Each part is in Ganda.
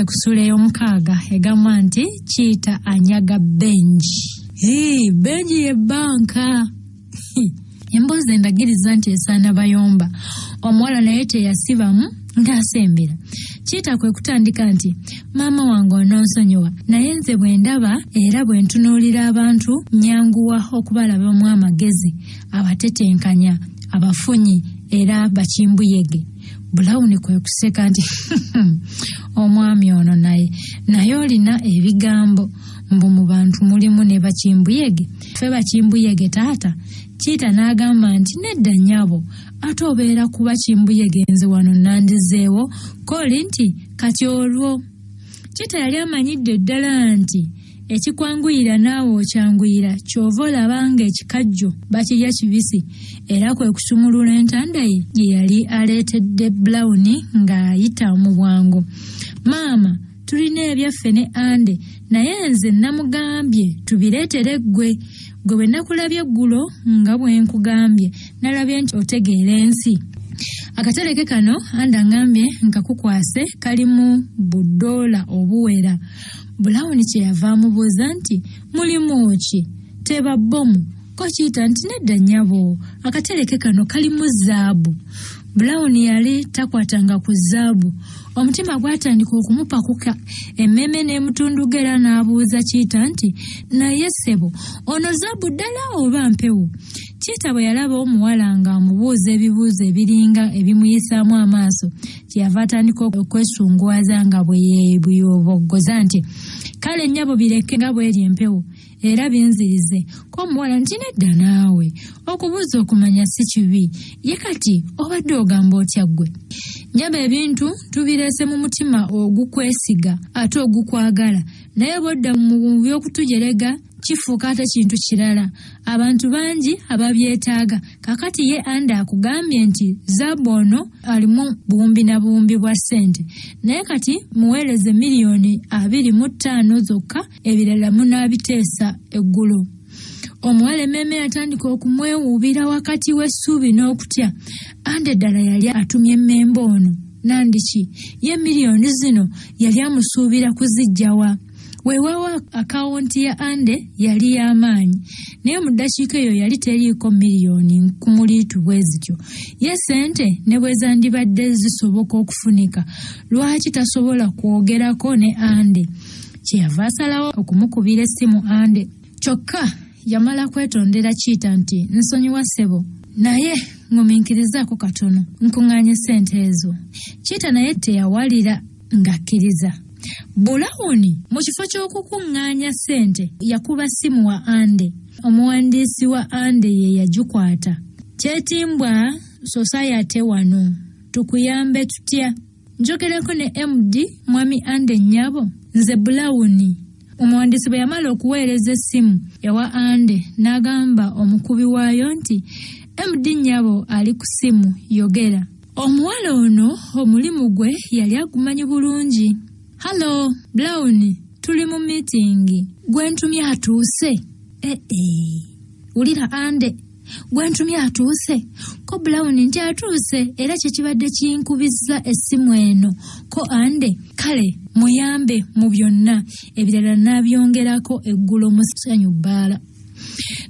kusula ey'omukaaga egamba nti Kiita anyaga Benji. Benji ye banka. Emboozi endagiriza nti esaana bayomba. Omuwala naye teyasibamu ng'asembera. Kiita kwe kutandika nti maama wange ononsonyiwa naye nze bwe ndaba era bwe ntunuulira abantu nyanguwa okubalabamu amagezi abatetenkanya abafunyi era bakimbuyege. Brown kwe kuseka nti omwami ono naye olina ebigambo mbu mu bantu mulimu ne bakimbuyege. Ffe bakimbuyege taata. Kiita n'agamba nti nedda nnyabo ate obeera kuba kimbuyege nze wano nandizeewo koli nti kati olwo. Kiita yali amanyidde ddala nti ekikwanguyira naawe okyanguyira kyova olaba ng'ekikajjo bakirya kibisi era kwe kusumulula entanda ye gye yali aleetedde Brown ng'ayita mu bwangu. Maama tulina ebyaffe ne Ande naye nze namugambye tubireetere ggwe bwe nakulabye eggulo nga bwe nkugambye nalabye nti otegeera ensi. Akatereke kano Ande angambye nkakukwase kalimu $1 obuwera. Brown kyeyava amubuuza nti mulimu ki? Teba bbomu. Ko Kiita nti nedda nnyabo akatereke kano kalimu zaabu. Brown yali takwatanga ku zaabu. Omutima gwatandika okumupakuka emmeme n'emutundugera n'abuuza Kiita nti naye ssebo ono zaabu ddala oba mpewo? Kiita bwe yalaba omuwala ng'amubuuza ebibuuzo ebiringa ebimuyisaamu amaaso kyeyava atandika okwesunguwaza nga bwe yeebuyoboggoza nti kale nnyabo bireke nga bw'eri empewo era binzirize. Ko omuwala nti nedda naawe okubuuza okumanya si kibi ye kati obadde ogamba otya ggwe? Nnyabo ebintu tubireese mu mutima ogukwesiga ate ogukwagala naye bw'odda mu by'okutujerega kifuuka ate kintu kirala. Abantu bangi ababyetaaga kakati ye Ande akugambye nti zaabu ono alimu buwumbi na buwumbi bwa ssente naye kati muweereze $25,000 zokka ebirala munaabiteesa eggulo. Omuwala emmeme yatandika okumwewuubira wakati w'essuubi n'okutya. Ande ddala yali atumye emmembe ono nandiki ye $1,000,000 zino yali amusuubira kuziggyawa. Weewawa akawunti ya Ande yali y'amaanyi naye mu ddakiika eyo yali teriiko $1,000,000 ku muliitu bwe zityo. Ye ssente ne bwe zandibadde zisoboka okufunika lwaki tasobola kwogerako ne Ande? Kyeyava asalawo okumukubira essimu Ande. Kyokka yamala kwetondera Kiita nti nsonyiwa ssebo naye ngumiikirizaako katono nkuŋŋaanye ssente ezo. Kiita naye teyawalira ng'akkiriza. Brown mu kifo ky'okukuŋŋaanya ssente yakuba ssimu wa Ande. Omuwandiisi wa Ande ye yagikwata. Kyetimbwa society wano tukuyambe tutya? Njogerako ne MD mwami Ande nnyabo nze Brown. Omuwandiisi bwe yamala okuweereza essimu ewa Ande n'agamba omukubi waayo nti MD nnyabo ali ku ssimu yogera. Omuwala ono omulimu gwe yali agumanyi bulungi. Hello, Brown, tuli mu meeting. Gwentumye atuuse? Ulira Ande, gwentumye atuuse? Ko Brown nti atuuse era kyekibadde kinkubizza essimu eno. Ko Ande, kale muyambe mu byonna ebirala n'abyongerako eggulo mu ssanyu bbaala.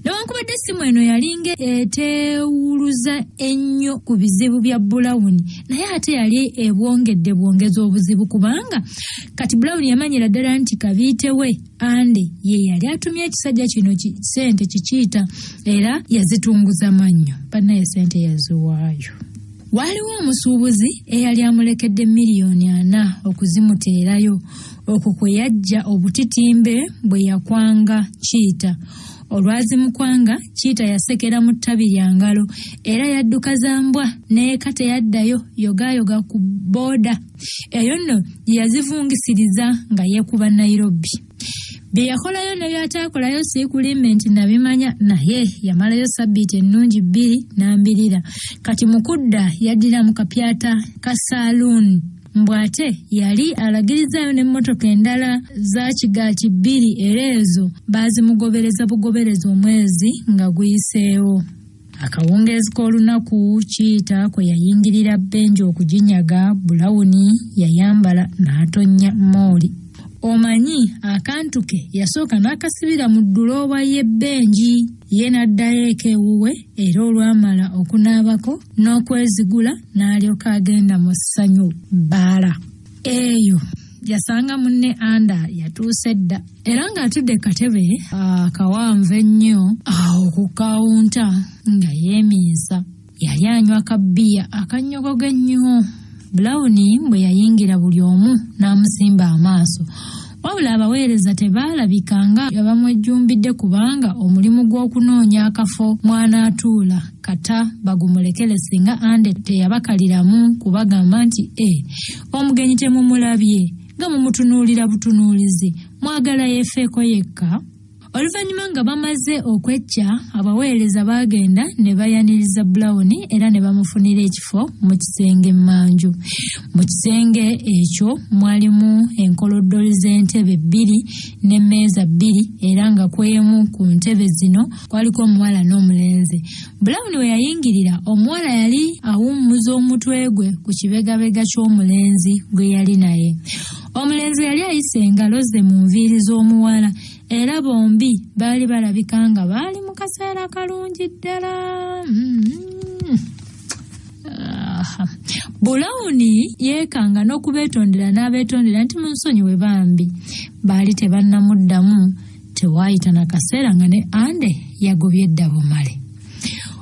Newankubadde essimu eno yalinga eteewuluza ennyo ku bizibu bya Brown naye ate yali ebwongedde bwongeza obuzibu kubanga kati Brown yamanyira ddala nti kabiite we Ande ye yali atumye ekisajja kino ssente kikiita era yazitunguza mannyo bannaye ssente yaziwaayo. Waaliwo omusuubuzi eyali amulekedde $4,000,000 okuzimuteerayo. Okwo kwe yajja obutitimbe bwe yakwanga Kiita. Olwazimukwanga Kiita yasekera mu ttabi lya ngalo era yadduka za mbwa n'eka teyaddayo yogayoga ku booda. Eyo nno gye yazivungisiriza nga yeekuba Nairobi. Bye yakolayo ne by'ataakolayo siikulimbe nti nabimanya naye yamalayo ssabbiiti ennungi 2 n'ambirira. Kati mukudda yaddira mu kapyata ka saloon. Mbwate yali alagirizayo n'emmotoka endala za kigaati 2 era ezo baazimugobereza bugobereza omwezi nga guyiseewo. Akawungeezi k'olunaku Kiita kwe yayingirira Benji okuginyaga, Brown yayambala n'atonnya Mooli. Omanyi akantu ke yasooka n'akasibira mu ddulooba ye Benji, ye n'addayo eka ewuwe era olwamala okunaabako n'okwezigula n'alyoka agenda mu ssanyu bbaala. Eyo yasanga munne Anda yatuuse dda era ng'atudde katebe akawanvu ennyo awo ku kawunta nga yeemiisa. Yali anywa kabbiya akannyogoga ennyo. Brown bwe yayingira buli omu n'amusimba amaaso. Wabula abaweereza tebaalabikanga abamwejjumbidde kubanga omulimu gw'okunoonya akafo mw'anaatuula kata bagumulekere singa Ande teyabakaliramu kubagamba nti omugenyi temumulabye nga mumutunuulira butunuulizi mwagala yeefeeko yekka. Oluvannyuma nga bamaze okwecca, abaweereza baagenda ne bayaniriza Brown era ne bamufunira ekifo mu kisenge mmanju. Mu kisenge ekyo mwalimu enkoloddoli z'entebe 2 n'emmeeza 2 era nga kwemu ku ntebe zino kwaliko omuwala n'omulenzi. Brown we yayingirira, omuwala yali awummuza omutwe gwe ku kibegabega ky'omulenzi gwe yali naye. Omulenzi yali ayise engalo ze mu nviiri z'omuwala era bombi baali balabika nga baali mu kaseera kalungi ddala. Brown yeekanga n'okubeetondera n'abeetondera nti munsonyiwe bambi. Baali tebannamuddamu, tewaayita na kaseera nga ne Ande yagobye eddabo male.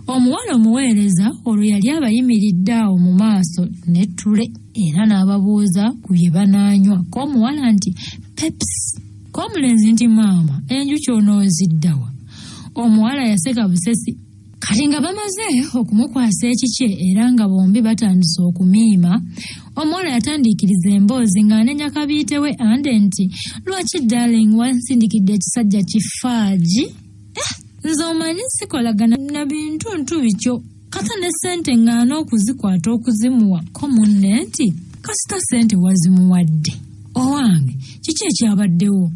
Omuwala omuweereza olwo yali abayimiridde awo mu maaso n'ettule era n'ababuuza ku bye banaanywa. K'omuwala nti Pepsi, k'omulenzi nti maama enjuki onooziddawa. Omuwala yaseka busesi. Kati nga bamaze okumukwasa ekikye era nga bombi batandise okumiima, omuwala yatandiikiriza emboozi ng'anenya kabiite we Ande nti lwaki darling wansindikidde ekisajja kifaaji? Nze omanyi sikolagana na bintuntu bityo kata ne ssente ng'ana okuzikwata okuzimuwa. Ko munne nti kasita ssente wazimuwadde owange kiki ekyabaddewo?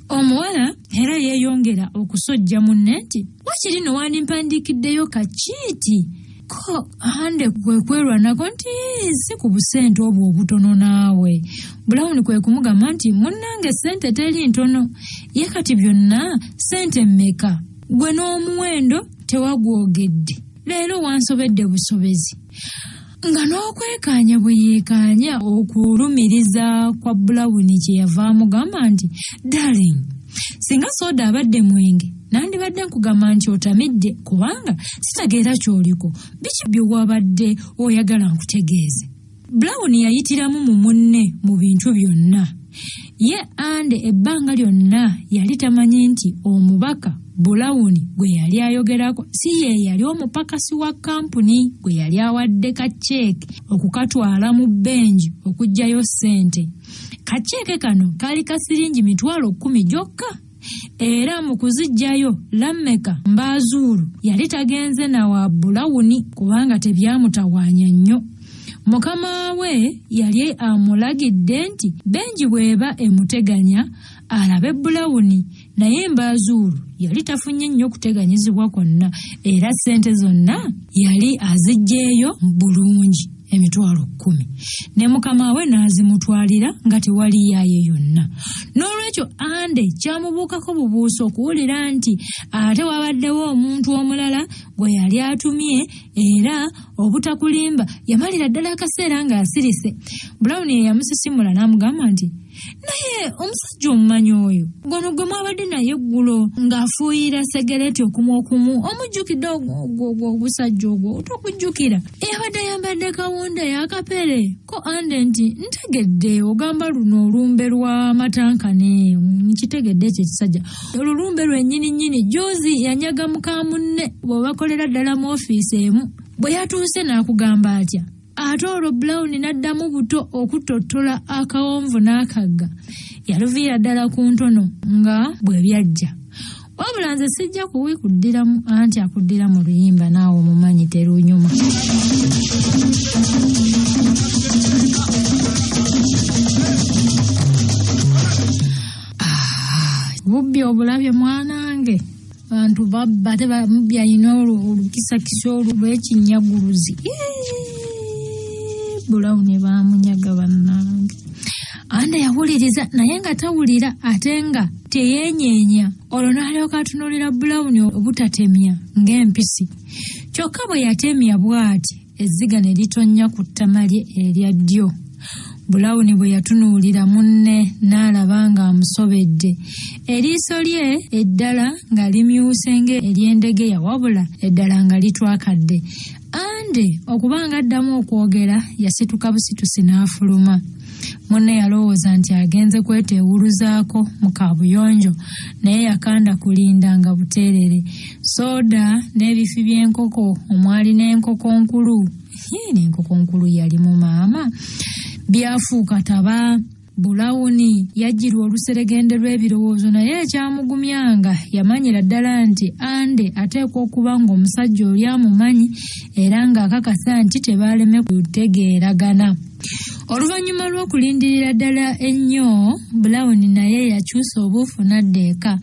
Omuwala era yeeyongera okusojja munne nti wakiri no wandimpandiikiddeyo kakiiti. Ko Ande kwe kwerwanako nti si ku busente obwo obutono naawe. Brown kwe kumugamba nti munnange ssente teri ntono, ye kati byonna ssente mmeka? Gwe n'omuwendo tewagwogedde, leero wansobedde busobezi. Nga n'okwekaanya bwe yeekaanya okulumiriza kwa Brown kye yava amugamba nti darling, singa sooda abadde mwenge nandibadde nkugamba nti otamidde kubanga sitageera ky'oliko, biki bye wabadde oyagala nkutegeeze. Brown yayitiramu mu munne mu bintu byonna. Ye Ande ebbanga lyonna yali tamanyi nti omubaka Brown gwe yali ayogerako si ye yali omupakasi wa kampuni gwe yali awadde kaceeke okukatwala mu Benji okuggyayo ssente. Kaceeke kano kaali kasiringi 10,000 gyokka. Era mu kuziggyayo Lameka Mbazulu yali tagenze na wa Brown kubanga tebyamutawaanya nnyo. Mukama we yali amulagidde nti Benji bw'eba emuteganya alabe Brown, naye Mbazulu yali tafunye nnyo kuteganyizibwa kwonna era ssente zonna yali aziggyeyo bulungi 10,000 ne mukama we n'azimutwalira nga tewali yaaye yonna. N'olwekyo Ande kyamubuukako bubuusa okuwulira nti ate wabaddewo omuntu omulala gwe yali atumye era obutakulimba yamalira ddala akaseera ng'asirise. Brown ye yamusisimula n'amugamba nti naye omusajja omumanyi oyo gono gwe mwabadde naye eggulo ng'afuuyira segereti okumu omujjukidde ogusajja ogwo otokujjukira eyabadde ayambadde kawunda y'akapere? Ko Ande nti ntegedde ogamba luno olumbe lwa matankane, nkitegedde ekyo ekisajja olulumbe lwennyini Jozi yanyaga muka munne bw'obakolera ddala mu ofiisi emu. Bwe yatuuse n'akugamba atya? Ate olwo Brown n'addamu buto okutottola akawonvu n'akagga. Yaluviira ddala ku ntono nga bwe byajja. Wabula nze sijja kuddiramu, anti akuddira mu luyimba naawe omumanyi terunyuma. Bubbi obulabye mwanange. abantu babba tebyalina olukisakisa olw'ekinyaguluzi. Brown baamunyaga bannange. Ande yawuliriza naye nga tawulira ate nga teyeenyeenya. Olwo n'alyoka atunuulira Brown obutatemya ng'empisi. Kyokka bwe yatemya bw'ati ezziga ne litonnya ku ttama lye erya ddyo. Brown bwe yatunuulira munne n'alaba ng'amusobedde. Eriiso lye eddala nga limyuse ng'ery'endegeya wabula eddala nga litwakadde. Ande okubanga addamu okwogera yasituka busitusi n'afuluma. Munne yalowooza nti agenze kweteewuluzaako mu kaabuyonjo naye yakanda kulinda nga buteerere. Sooda n'ebifi by'enkoko omwali n'enkoko nkulu. N'enkoko nkulu yali mu maama. Byafuuka taba. Brown yajjirwa oluseregende lw'ebirowoozo naye ekyamugumyanga yamanyira ddala nti Ande ateekwa okuba ng'omusajja oli amumanyi era ng'akakasa nti tebaaleme kutegeeragana. Oluvannyuma lw'okulindirira ddala ennyo, Brown naye yakyusa obuufu n'adda eka.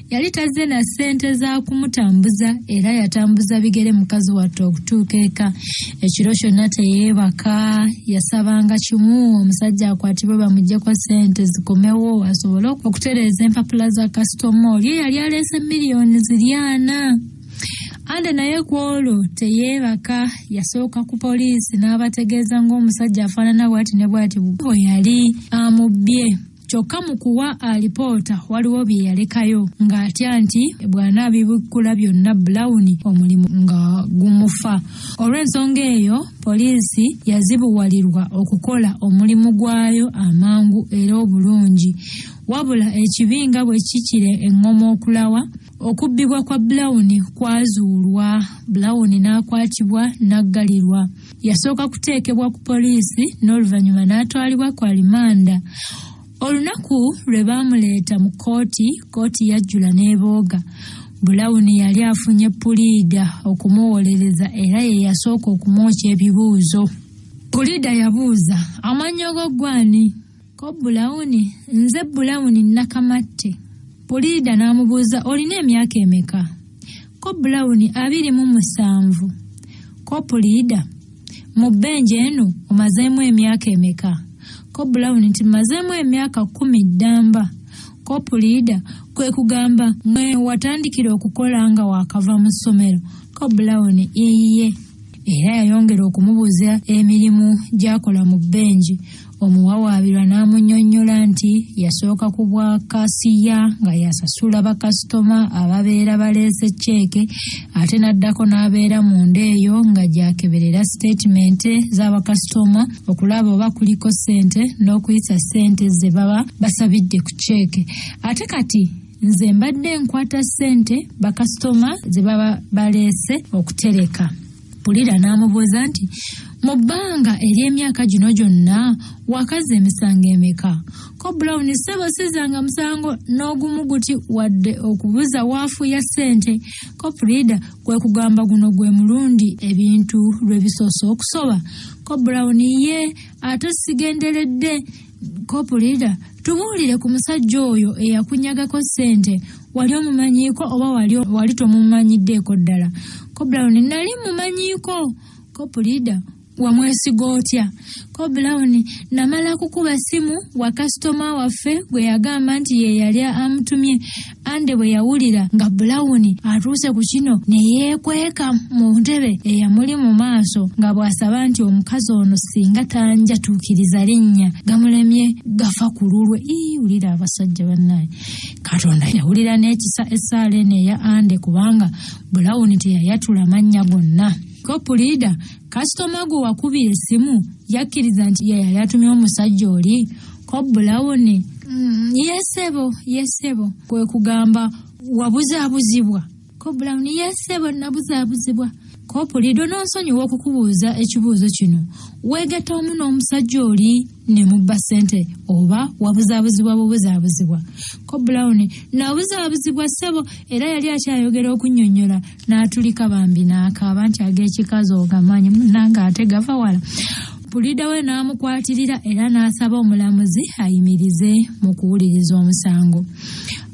Yali tazze na ssente za kumutambuza era yatambuza bigere mukazi wattu okutuuka eka. Ekiro kyonna teyeebaka, yasabanga kimu omusajja akwatibwe bamuggyeko ssente zikomewo asobole okutereeza empapula za kasitoma oli yali aleese miliyoni 40. Ande naye ku olwo teyeebaka, yasooka ku poliisi n'abategeeza ng'omusajja afaanana bw'ati ne bw'ati bwe yali amubbye. Kyokka mu kuwa alipoota waliwo bye yalekayo ng'atya nti bw'anaabibukkula byonna Brown omulimu nga gumufa. Olw'ensonga eyo poliisi yazibuwalirwa okukola omulimu gwayo amangu era obulungi. Wabula ekibinga bwe kikire engoma okulawa, okubbibwa kwa Brown kwazuulwa. Brown n'akwatibwa n'aggalirwa. Yasooka kuteekebwa ku poliisi n'oluvannyuma n'atwalibwa ku alimanda. Olunaku lwe baamuleeta mu kooti yajjula n'ebooga. Brown yali afunye puliida okumuwolereza era ye yasooka okumwokya ebibuuzo. Puliida yabuuza, amannya go gwani? Ko Brown, nze Brown Nakamatte. Puliida n'amubuuza, olina emyaka emeka? Ko Brown, 27. Ko Puliida, mu bbenje eno omazeemu emyaka emeka? Ko Brown nti mazeemu emyaka 10 ddamba. Ko Puliida, kwe kugamba mwe watandikira okukola nga wakava mu ssomero? Ko Brown, iye. Era yayongera okumubuuza emirimu gy'akola mu bbenji. Omuwawaabirwa n'amunnyonnyola nti yasooka ku bwakasiya nga yasasula bakasitoma ababeera baleese ceeke, ate n'addako n'abeera munda eyo nga gyakeberera siteetimenti z'abakasitoma okulaba oba kuliko ssente n'okuyisa ssente ze baba basabidde ku ceeke. Ate kati nze mbadde nkwata ssente bakasitoma ze baba baleese okutereka. Puliida n'amubuuza nti mu bbanga ery'emyaka gino gyonna wakaza emisango emeka? Ko Brown, ssebo sizanga musango n'ogumu guti wadde okubuza waafu ya ssente. Ko Puliida, kwe kugamba guno gwe mulundi ebintu lwe bisoose okusoba? Ko Brown, ye ate sigenderedde. Ko Puliida, tubuulire ku musajja oyo eyakunyagako ssente. Wali omumanyiiko oba wali tomumanyiddeeko ddala? Ko Brown, nali mumanyiiko. Ko Puliida, wamwesiga otya? Ko Brown, namala kukuba simu wa kasitoma waffe gwe yagamba nti ye yali amutumye. Ande bwe yawulira nga Brown atuuse ku kino ne yeekweka mu ntebe eyamuli mu maaso nga bw'asaba nti omukazi ono singa tanjatuukiriza linnya gamulemye gafa ku lulwe. Wulira abasajja bannaye. Katonda yawulira n'ekisa essaala eno eya Ande kubanga Brown teyayatula mannya gonna. Ko Puliida, kasitoma gwe wakubira essimu yakkiriza nti ye yali atumye omusajja oli? Ko Brown, yesebo. Kwe kugamba wabuzaabuzibwa? Ko Brown, yesebo nabuzaabuzibwa. Ko Puliida, n'onsonyiwa okukubuuza ekibuuzo kino. Weegatta omu n'omusajja oli ne mubba ssente oba wabuzaabuzibwa bubuzaabuzibwa? Ko Brown, nabuzaabuzibwa ssebo era yali akyayogera okunnyonnyola n'atulika bambi n'akaaba nti ag'ekikazi ogamanyi munnange ate gava wala. Puliida we n'amukwatirira era n'asaba omulamuzi ayimirize mu kuwuliriza omusango.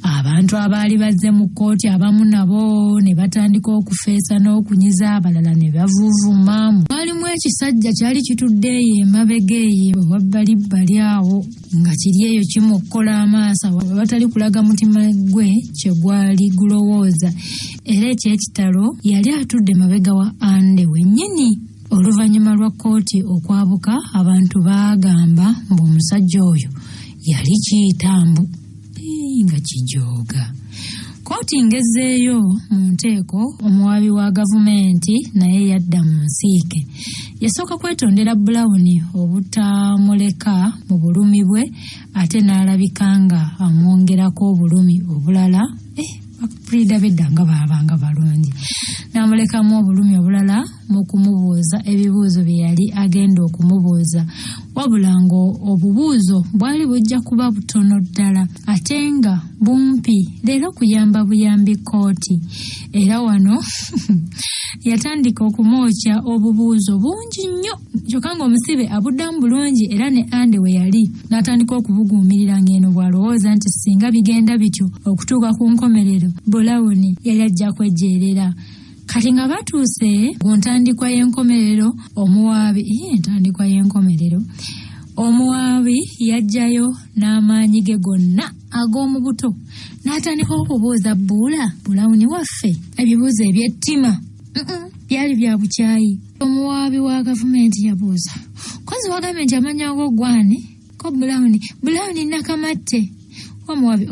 Abantu abaali bazze mu kkooti abamu nabo ne batandika okufeesa n'okunyiza, abalala ne bavuuvuma. Mwalimu ekisajja kyali kitudde eyo emabega eyo wabbalibbali awo nga kiri eyo kimukkola amaaso watali kulaga mutima gwe kye gwali gulowooza. Era ekyekitalo yali atudde mabega wa Ande wennyini. Oluvannyuma lwa kkooti okwabuka, abantu baagamba mbu omusajja oyo yali kiyitambu nga kijooga. Kkooti ngezzeeyo mu nteeko, omuwaabi wa gavumenti naye yadda mu nsiike. Yasooka kwetondera Brown obutamuleka mu bulumi bwe, ate n'alabika nga amwongerako obulumi obulala. Bakulida bedda nga baabanga balungi. N'amulekamu obulumi obulala mu kumubuuza ebibuuzo bye yali agenda okumubuuza, wabula nga obubuuzo bwali bujja kuba butono ddala ate nga bumpi, leero kuyamba buyambi kkooti. Era wano yatandika okumwokya obubuuzo bungi nnyo, kyokka ng'omusibe abuddamu bulungi. Era ne Ande we yali n'atandika okubuguumirira ng'eno bw'alowooza nti singa bigenda bityo okutuuka ku nkomerero, Brown yali ajja kwejjeerera. Kati nga batuuse ku ntandikwa y'enkomerero, omuwaabi yajjayo n'amaanyi ge gonna ag'omu buto n'atandika okubuuza Brown waffe ebibuuzo eby'ettima. Byali bya bukyayi. Omuwaabi wa gavumenti yabuuza, kozi wagambye nti amanya go gwani? Ko Brown Nakamatte. Omuwaabi,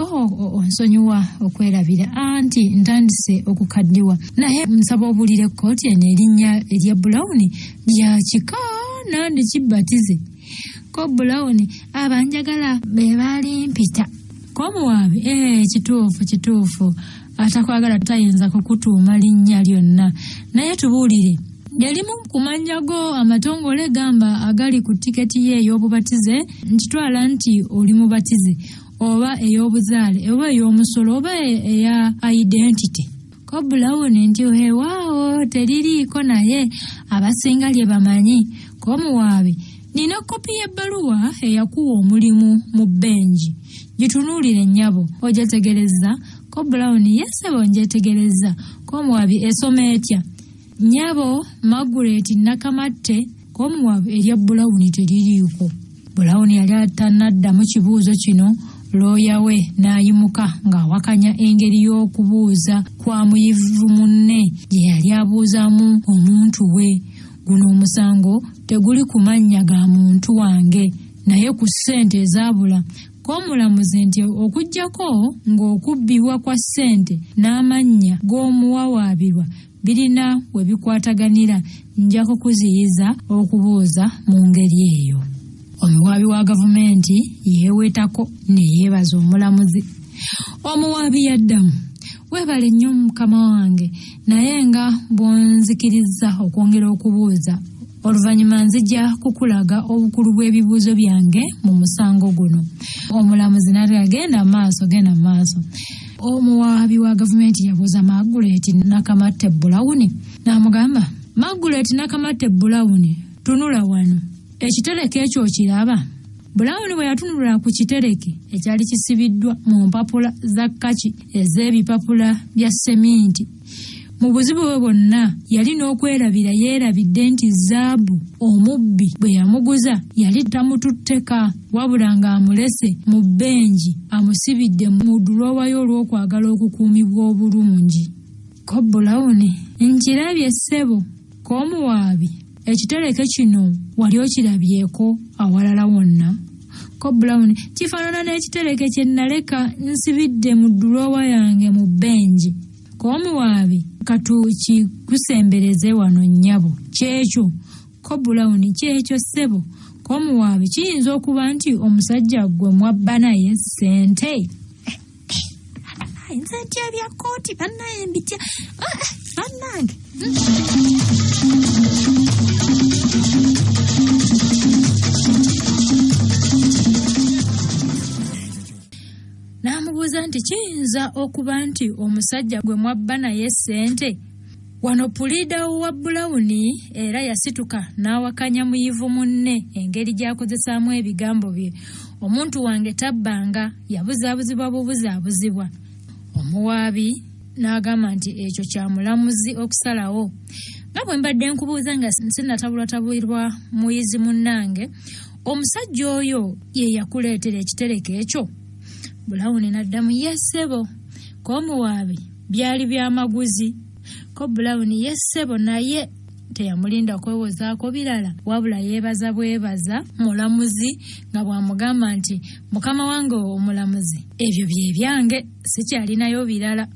nsonyiwa okwerabira, anti ntandise okukaddiwa, naye nsaba obulire kkooti eno erinnya erya Brown lya kika nandi kibbatize. Ko Brown, abanjagala be baali mpita. Ko omuwaabi, kituufu, atakwagala tayinza kukutuuma linnya lyonna, naye tubuulire, yalimu ku mannya go amatongole gamba agali ku tiketi ye ey'obubatize, nkitwala nti oli mubatize, oba ey'obuzaale, oba ey'omusolo, oba eya identity. Ko Brown nti waawo teririiko, naye abasinga lye bamanyi. Ko omuwaabi, nina kopi y'ebbaluwa eyakuwa omulimu mu benji, gitunuulire nnyabo, ogyetegerezza? Ko Brown, yesebo njetegerezza. Ko omuwaabi, esoma etya? Nnyabo Margaret Nakamatte. Ko omuwaabi, erya Brown teririiko. Brown yali atannaddamu kibuuzo kino, looya we n'ayimuka ng'awakanya engeri y'okubuuza kwa muyivu munne gye yali abuuzamu omuntu we. Guno omusango teguli ku mannya ga muntu wange, naye ku ssente ezaabula. Ko omulamuzi nti okuggyako ng'okubbibwa kwa ssente n'amannya g'omuwawaabirwa birina we bikwataganira, nja kukuziyiza okubuuza mu ngeri eyo. Omuwaabi wa gavumenti yeewetako ne yeebaza omulamuzi. Omuwaabi yaddamu, weebale nnyo mukama wange, naye nga bw'onzikiriza okwongera okubuuza, oluvannyuma nzija kukulaga obukulu bw'ebibuuzo byange mu musango guno. Omulamuzi n'atega, genda maaso. Omuwaabi wa gavumenti yabuuza Margaret Nakamatte Brown, n'amugamba, Margaret Nakamatte Brown, tunula wano, ekitereke ekyo okiraba? Brown bwe yatunulira ku kitereke ekyali kisibiddwa mu mpapula za kkaki ez'ebipapula bya seminti. Mu buzibu bwe bwonna yali n'okwerabira yeerabidde nti zaabu omubbi bwe yamuguza yali tamututteka, wabula ng'amulese mu benji amusibidde mu dulowayo olw'okwagala okukuumibwa obulungi. Ko Brown, nkirabye ssebo. Ko omuwaabi, ekitereke kino wali okirabyeko awalala wonna? Ko Brown, kifaanana n'ekitereke kye naleka nsibidde mu dulowa yange mu benji. Ko omuwaabi, katukusembereze wano nnyabo, kyekyo? Ko Brown, kyekyo ssebo. Ko omuwaabi, kiyinza okuba nti omusajja gwe mwabba naye ssente? Nze ntya bya kkooti bannaye mbitya bannange. N'amubuuza nti kiyinza okuba nti omusajja gwe mwabba naye ssente? Wano pulida wa Brown era yasituka n'awakanya muyivu munne engeri gy'akozesaamu ebigambo bye. Omuntu wange tabbanga, yabuzaabuzibwa bubuzaabuzibwa. Omuwaabi n'agamba nti ekyo kya mulamuzi okusalawo. Nga bwe mbadde nkubuuza nga sinnatabulwatabulirwa muyizi munnange, omusajja oyo ye yakuleetera ekitereko ekyo? Brown n'addamu yessebo, ko omuwaabi byali byamaguzi. Ko Brown yessebo naye teyamulinda kwewozaako birala, wabula yeebaza bwebaza mulamuzi nga bw'amugamba nti mukama wange omulamuzi, ebyo bye byange, sikyalinayo birala.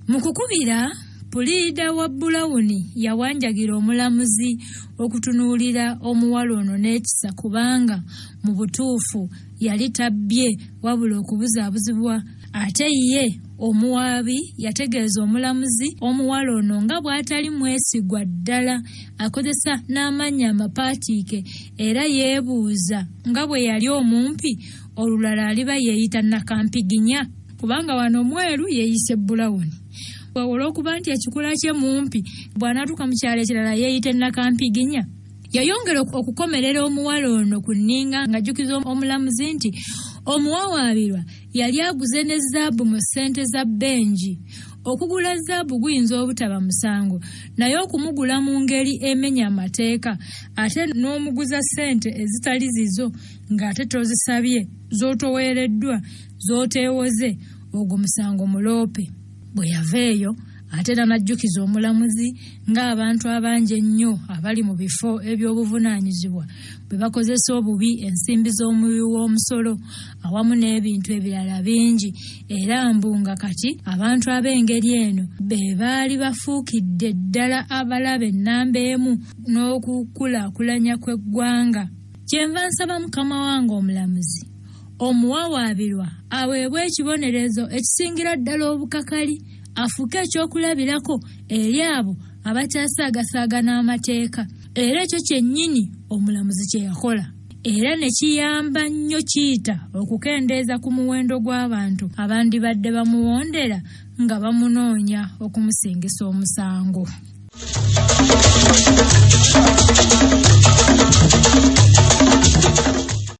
Mu kukubira, puliida wa Brown yawanjagira omulamuzi okutunuulira omuwala ono n'ekisa, kubanga mu butuufu yali tabbye wabula okubuzaabuzibwa. Ate ye omuwaabi yategeeza omulamuzi omuwala ono nga bw'atali mwesigwa ddala, akozesa n'amannya amapaatiike, era yeebuuza nga bwe yali omumpi olulala aliba yeeyita Nakampiginya, kubanga wano mweru yeeyise Brown. Olw'okuba nti ekikula kye mumpi, bw'anaatuuka mu kyalo ekirala yeeyite Nakampiginya. Yayongera okukomerera omuwala ono ku nninga ng'ajjukiza omulamuzi nti omuwawaabirwa yali aguze ne zaabu mu ssente za Benji. Okugula zaabu guyinza obutaba musango, naye okumugula mu ngeri emenya amateeka, ate n'omuguza ssente ezitali zizo ng'ate tozisabye, z'otoweereddwa, z'oteewoze, ogwo musango muloope. Bwe yava eyo ate n'ajjukiza omulamuzi ng'abantu abangi ennyo abali mu bifo eby'obuvunaanyizibwa bwe bakozesa obubi ensimbi z'omuwi w'omusolo awamu n'ebintu ebirala bingi, era mbu nga kati abantu ab'engeri eno be baali bafuukidde ddala abalabe ennamba emu n'okukulaakulanya kw'eggwanga. Kyenva nsaba mukama wange omulamuzi, omuwawaabirwa aweebwe ekibonerezo ekisingira ddala obukakali, afuuke ekyokulabirako eri abo abakyasaagasaaga n'amateeka. Era ekyo kyennyini omulamuzi kye yakola, era ne kiyamba nnyo kiyita okukendeeza ku muwendo gw'abantu abandibadde bamuwondera nga bamunoonya okumusingisa omusango.